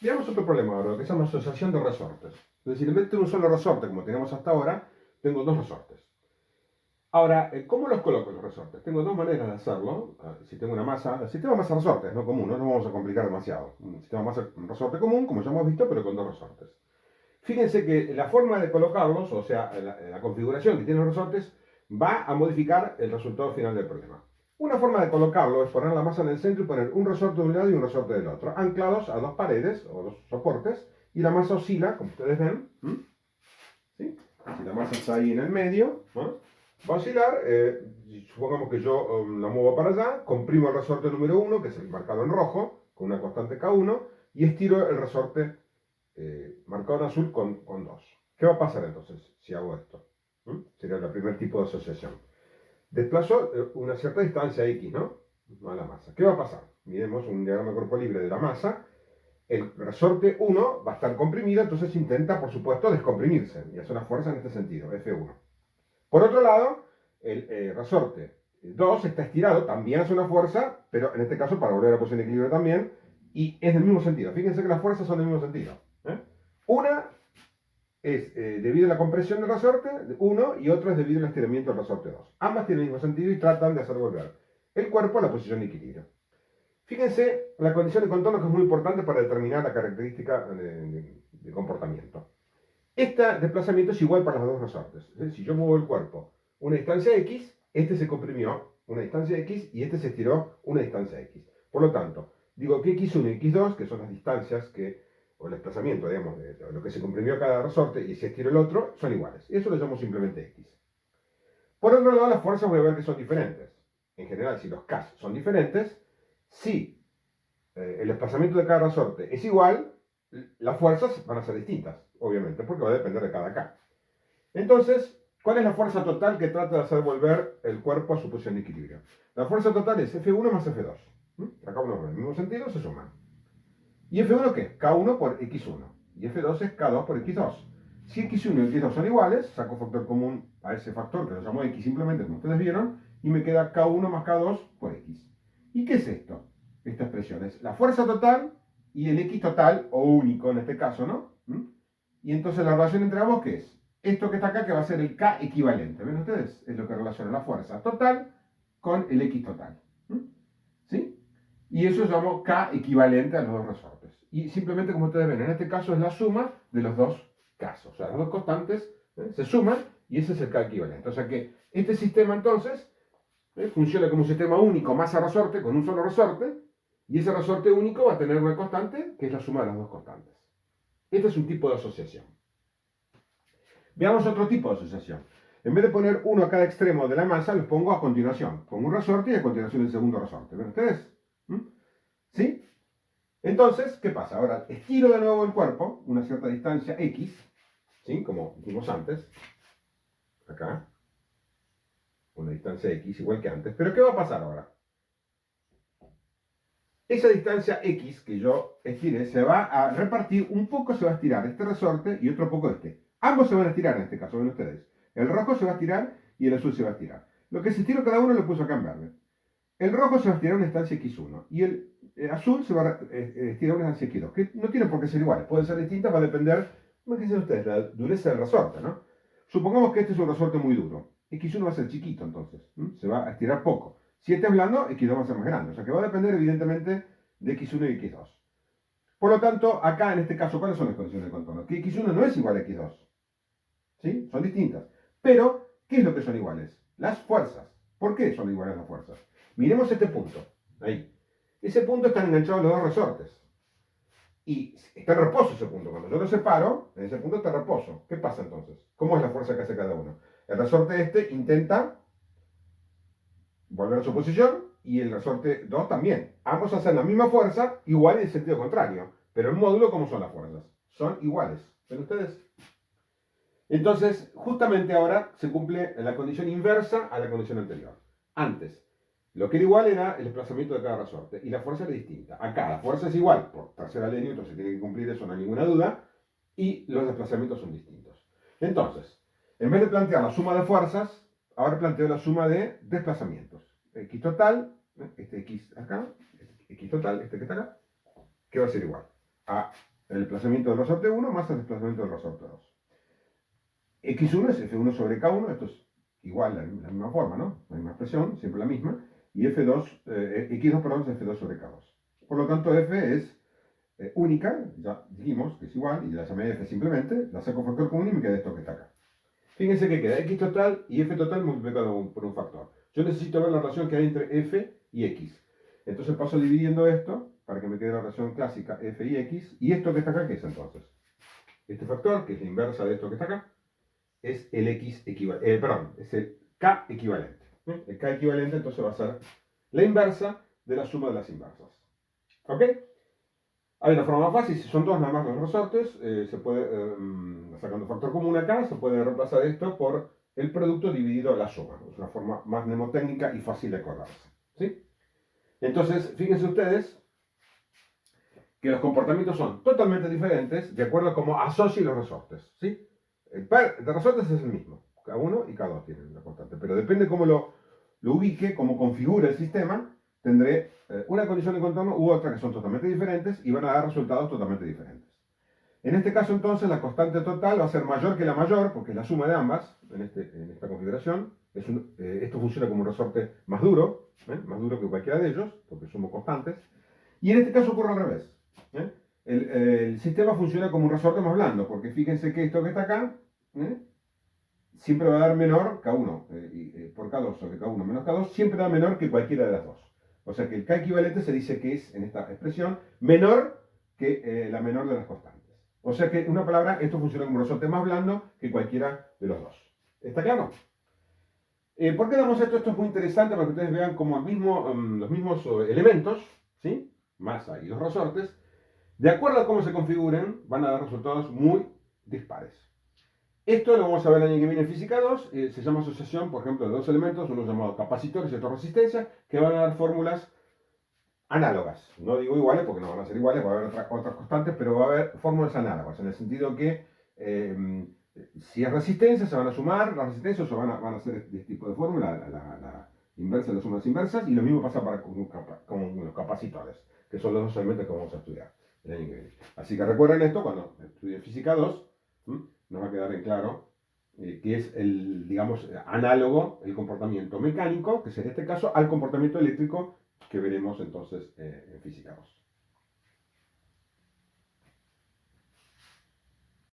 Veamos otro problema ahora, que se llama asociación de resortes. Es decir, en vez de tener un solo resorte, como teníamos hasta ahora, tengo dos resortes. Ahora, ¿cómo los coloco los resortes? Tengo dos maneras de hacerlo. Si tengo una masa, el sistema masa resortes, no común, no nos vamos a complicar demasiado. Un sistema masa un resorte común, como ya hemos visto, pero con dos resortes. Fíjense que la forma de colocarlos, o sea, la configuración que tienen los resortes, va a modificar el resultado final del problema. Una forma de colocarlo es poner la masa en el centro y poner un resorte de un lado y un resorte del otro, anclados a dos paredes o dos soportes, y la masa oscila, como ustedes ven. ¿Sí? Si la masa está ahí en el medio, ¿no? Va a oscilar. Supongamos que yo la muevo para allá, comprimo el resorte número 1, que es el marcado en rojo, con una constante K1, y estiro el resorte marcado en azul con 2. ¿Qué va a pasar entonces si hago esto? Sería el primer tipo de asociación. Desplazo una cierta distancia X, ¿no? A la masa. ¿Qué va a pasar? Miremos un diagrama de cuerpo libre de la masa. El resorte 1 va a estar comprimido, entonces intenta, por supuesto, descomprimirse y hace una fuerza en este sentido, F1. Por otro lado, el resorte 2 está estirado, también hace una fuerza, pero en este caso para volver a la posición de equilibrio también, y es del mismo sentido. Fíjense que las fuerzas son del mismo sentido. Una es debido a la compresión del resorte 1 y otra es debido al estiramiento del resorte 2. Ambas tienen el mismo sentido y tratan de hacer volver el cuerpo a la posición de equilibrio. Fíjense la condición de contorno, que es muy importante para determinar la característica de comportamiento. Este desplazamiento es igual para los dos resortes. Si yo muevo el cuerpo una distancia X, este se comprimió una distancia X y este se estiró una distancia X. Por lo tanto, digo que X1 y X2, que son las distancias o el desplazamiento, digamos, de lo que se comprimió cada resorte y se estiró el otro, son iguales. Y eso lo llamo simplemente X. Por otro lado, las fuerzas voy a ver que son diferentes. En general, si los K son diferentes, si el desplazamiento de cada resorte es igual, las fuerzas van a ser distintas, obviamente, porque va a depender de cada K. Entonces, ¿cuál es la fuerza total que trata de hacer volver el cuerpo a su posición de equilibrio? La fuerza total es F1 más F2. Acá uno en el mismo sentido se suman. ¿Y F1 qué es? K1 por X1. Y F2 es K2 por X2. Si X1 y X2 son iguales, saco factor común a ese factor, que lo llamo X simplemente, como ustedes vieron, y me queda K1 más K2 por X. ¿Y qué es esto? Esta expresión es la fuerza total y el X total, o único en este caso, ¿no? Y entonces la relación entre ambos, ¿qué es? Esto que está acá, que va a ser el K equivalente. ¿Ven ustedes? Es lo que relaciona la fuerza total con el X total. ¿Sí? Y eso yo llamo K equivalente a los dos resortes. Y simplemente, como ustedes ven, en este caso es la suma de los dos casos. O sea, las dos constantes se suman y ese es el K equivalente. O sea que este sistema entonces funciona como un sistema único masa-resorte con un solo resorte, y ese resorte único va a tener una constante que es la suma de las dos constantes. Este es un tipo de asociación. Veamos otro tipo de asociación. En vez de poner uno a cada extremo de la masa, los pongo a continuación. Pongo un resorte y a continuación el segundo resorte. ¿Ven ustedes? ¿Sí? Entonces, ¿qué pasa? Ahora estiro de nuevo el cuerpo, una cierta distancia X, ¿sí? Como dijimos antes. Acá. Una distancia X igual que antes. Pero ¿qué va a pasar ahora? Esa distancia X que yo estire se va a repartir, un poco se va a estirar este resorte y otro poco este. Ambos se van a estirar en este caso, ven ustedes. El rojo se va a estirar y el azul se va a estirar. Lo que se estiró cada uno lo puso acá en verde. El rojo se va a estirar una distancia X1 y el azul se va a estirar una distancia X2, que no tiene por qué ser iguales, pueden ser distintas, va a depender, como dicen ustedes, la dureza del resorte, ¿no? Supongamos que este es un resorte muy duro. X1 va a ser chiquito entonces, se va a estirar poco. Si este es blando, X2 va a ser más grande. O sea que va a depender evidentemente de X1 y X2. Por lo tanto, acá en este caso, ¿cuáles son las condiciones de contorno? Que X1 no es igual a X2. ¿Sí? Son distintas. Pero, ¿qué es lo que son iguales? Las fuerzas. ¿Por qué son iguales las fuerzas? Miremos este punto. Ahí. Ese punto está enganchado a los dos resortes. Y está en reposo ese punto. Cuando yo lo separo, en ese punto está en reposo. ¿Qué pasa entonces? ¿Cómo es la fuerza que hace cada uno? El resorte este intenta volver a su posición y el resorte 2 también. Ambos hacen la misma fuerza, igual en sentido contrario. Pero el módulo, ¿cómo son las fuerzas? Son iguales. ¿Ven ustedes? Entonces, justamente ahora se cumple la condición inversa a la condición anterior. Antes, lo que era igual era el desplazamiento de cada resorte y la fuerza era distinta. Acá la fuerza es igual, por tercera ley de Newton se tiene que cumplir eso, no hay ninguna duda, y los desplazamientos son distintos. Entonces, en vez de plantear la suma de fuerzas, ahora planteo la suma de desplazamientos. X total, este X acá, X total, este que está acá, que va a ser igual a el desplazamiento del resorte 1 más el desplazamiento del resorte 2. X1 es F1 sobre K1, esto es igual, la misma forma, ¿no? La misma expresión, siempre la misma. Y X2, perdón, es F2 sobre K2. Por lo tanto, F es única, ya dijimos que es igual, y la llamé F simplemente, la saco factor común y me queda esto que está acá. Fíjense que queda X total y F total multiplicado por un factor. Yo necesito ver la relación que hay entre F y X. Entonces paso dividiendo esto para que me quede la relación clásica F y X. ¿Y esto que está acá qué es entonces? Este factor, que es la inversa de esto que está acá, es el X equivalente, perdón, es el K equivalente. El K equivalente entonces va a ser la inversa de la suma de las inversas. ¿Ok? Hay una forma más fácil, si son dos nada más los resortes, se puede, sacando factor común acá, se puede reemplazar esto por el producto dividido la suma. Es una forma más mnemotécnica y fácil de acordarse. ¿Sí? Entonces, fíjense ustedes que los comportamientos son totalmente diferentes de acuerdo a cómo asocie los resortes. ¿Sí? El par de resortes es el mismo. K1 y K2 tienen una constante, pero depende cómo lo ubique, cómo configure el sistema, tendré una condición de contorno u otra que son totalmente diferentes y van a dar resultados totalmente diferentes. En este caso entonces la constante total va a ser mayor que la mayor, porque es la suma de ambas, en esta configuración. Esto funciona como un resorte más duro que cualquiera de ellos, porque somos constantes. Y en este caso ocurre al revés. ¿eh? El sistema funciona como un resorte más blando, porque fíjense que esto que está acá, siempre va a dar menor K1 por K2, o que K1 menos K2, siempre da menor que cualquiera de las dos. O sea que el K equivalente se dice que es, en esta expresión, menor que la menor de las constantes. O sea que, en una palabra, esto funciona como un resorte más blando que cualquiera de los dos. ¿Está claro? ¿Por qué damos esto? Esto es muy interesante para que ustedes vean cómo los mismos elementos, ¿sí? Masa y los resortes, de acuerdo a cómo se configuren, van a dar resultados muy dispares. Esto lo vamos a ver el año que viene en Física 2, se llama asociación, por ejemplo, de dos elementos, uno llamado capacitores y otro resistencia, que van a dar fórmulas análogas. No digo iguales porque no van a ser iguales, va a haber otras constantes, pero va a haber fórmulas análogas, en el sentido que si es resistencia se van a sumar las resistencias o van a ser este tipo de fórmula, la inversa de las sumas inversas, y lo mismo pasa con los capacitores, que son los dos elementos que vamos a estudiar el año que viene. Así que recuerden esto cuando estudien Física 2, nos va a quedar en claro que es el, digamos, análogo, el comportamiento mecánico, que es en este caso, al comportamiento eléctrico que veremos entonces en Física 2.